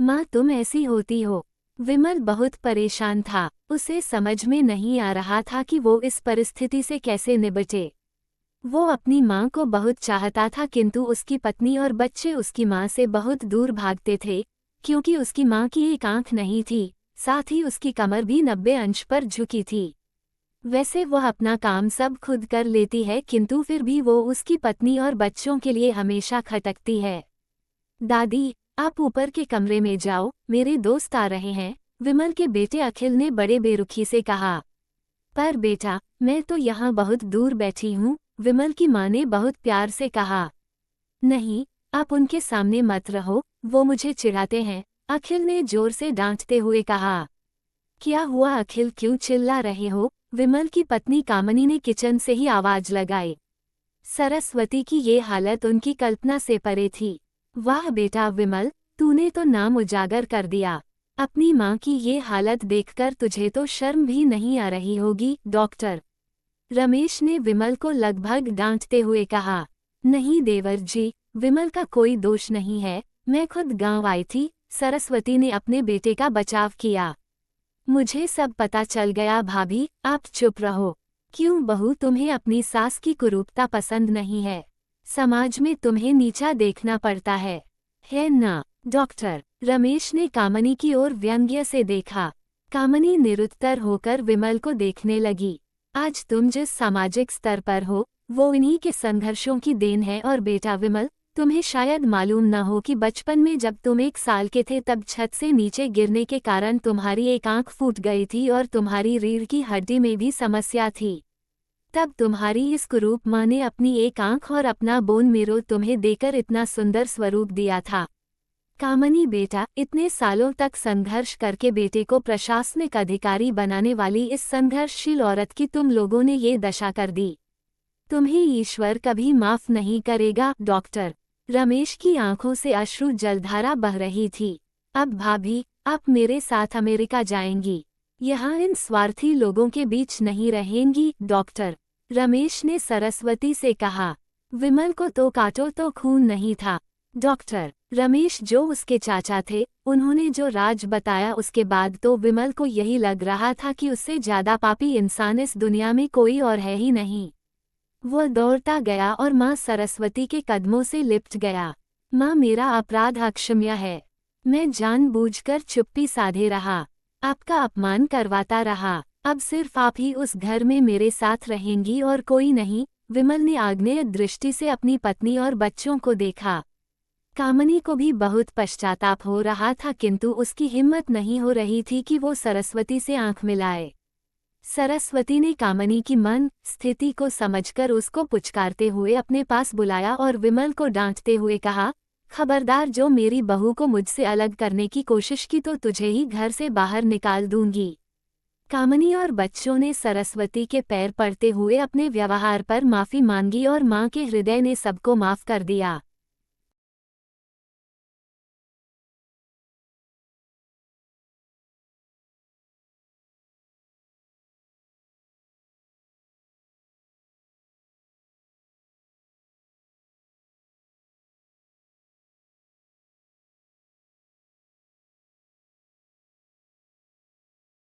माँ तुम ऐसी होती हो। विमल बहुत परेशान था, उसे समझ में नहीं आ रहा था कि वो इस परिस्थिति से कैसे निपटे। वो अपनी माँ को बहुत चाहता था किंतु उसकी पत्नी और बच्चे उसकी माँ से बहुत दूर भागते थे, क्योंकि उसकी माँ की एक आंख नहीं थी, साथ ही उसकी कमर भी 90 अंश पर झुकी थी। वैसे वह अपना काम सब खुद कर लेती है किंतु फिर भी वो उसकी पत्नी और बच्चों के लिए हमेशा खटकती है। दादी, आप ऊपर के कमरे में जाओ, मेरे दोस्त आ रहे हैं, विमल के बेटे अखिल ने बड़े बेरुखी से कहा। पर बेटा, मैं तो यहाँ बहुत दूर बैठी हूँ, विमल की माँ ने बहुत प्यार से कहा। नहीं, आप उनके सामने मत रहो, वो मुझे चिढ़ाते हैं, अखिल ने जोर से डांटते हुए कहा। क्या हुआ अखिल, क्यों चिल्ला रहे हो? विमल की पत्नी कामनी ने किचन से ही आवाज लगाई। सरस्वती की ये हालत उनकी कल्पना से परे थी। वाह बेटा विमल, तूने तो नाम उजागर कर दिया। अपनी माँ की ये हालत देखकर तुझे तो शर्म भी नहीं आ रही होगी। डॉक्टर रमेश ने विमल को लगभग डांटते हुए कहा। नहीं देवर जी, विमल का कोई दोष नहीं है, मैं खुद गांव आई थी, सरस्वती ने अपने बेटे का बचाव किया। मुझे सब पता चल गया भाभी, आप चुप रहो। क्यों बहू, तुम्हें अपनी सास की कुरूपता पसंद नहीं है? समाज में तुम्हें नीचा देखना पड़ता है ना? डॉक्टर रमेश ने कामनी की ओर व्यंग्य से देखा। कामनी निरुत्तर होकर विमल को देखने लगी। आज तुम जिस सामाजिक स्तर पर हो, वो इन्हीं के संघर्षों की देन है। और बेटा विमल, तुम्हें शायद मालूम न हो कि बचपन में जब तुम 1 साल के थे तब छत से नीचे गिरने के कारण तुम्हारी एक आंख फूट गई थी और तुम्हारी रीढ़ की हड्डी में भी समस्या थी। तब तुम्हारी इस कुरूप माँ ने अपनी एक आंख और अपना बोन मेरो तुम्हें देकर इतना सुंदर स्वरूप दिया था। कामनी बेटा, इतने सालों तक संघर्ष करके बेटे को प्रशासनिक अधिकारी बनाने वाली इस संघर्षशील औरत की तुम लोगों ने ये दशा कर दी। तुम्हें ईश्वर कभी माफ नहीं करेगा। डॉक्टर रमेश की आंखों से अश्रु जलधारा बह रही थी। अब भाभी, आप मेरे साथ अमेरिका जाएंगी, यहाँ इन स्वार्थी लोगों के बीच नहीं रहेंगी। डॉक्टर रमेश ने सरस्वती से कहा। विमल को तो काटो तो खून नहीं था। डॉक्टर रमेश जो उसके चाचा थे, उन्होंने जो राज बताया उसके बाद तो विमल को यही लग रहा था कि उससे ज्यादा पापी इंसान इस दुनिया में कोई और है ही नहीं। वो दौड़ता गया और माँ सरस्वती के कदमों से लिपट गया। माँ, मेरा अपराध अक्षम्य है, मैं जानबूझकर चुप्पी साधे रहा, आपका अपमान करवाता रहा। अब सिर्फ आप ही उस घर में मेरे साथ रहेंगी और कोई नहीं। विमल ने आग्नेय दृष्टि से अपनी पत्नी और बच्चों को देखा। कामनी को भी बहुत पश्चाताप हो रहा था किंतु उसकी हिम्मत नहीं हो रही थी कि वो सरस्वती से आंख मिलाए। सरस्वती ने कामनी की मन स्थिति को समझकर उसको पुचकारते हुए अपने पास बुलाया और विमल को डांटते हुए कहा, खबरदार, जो मेरी बहू को मुझसे अलग करने की कोशिश की तो तुझे ही घर से बाहर निकाल दूंगी। कामनी और बच्चों ने सरस्वती के पैर पड़ते हुए अपने व्यवहार पर माफी मांगी और मां के हृदय ने सबको माफ कर दिया।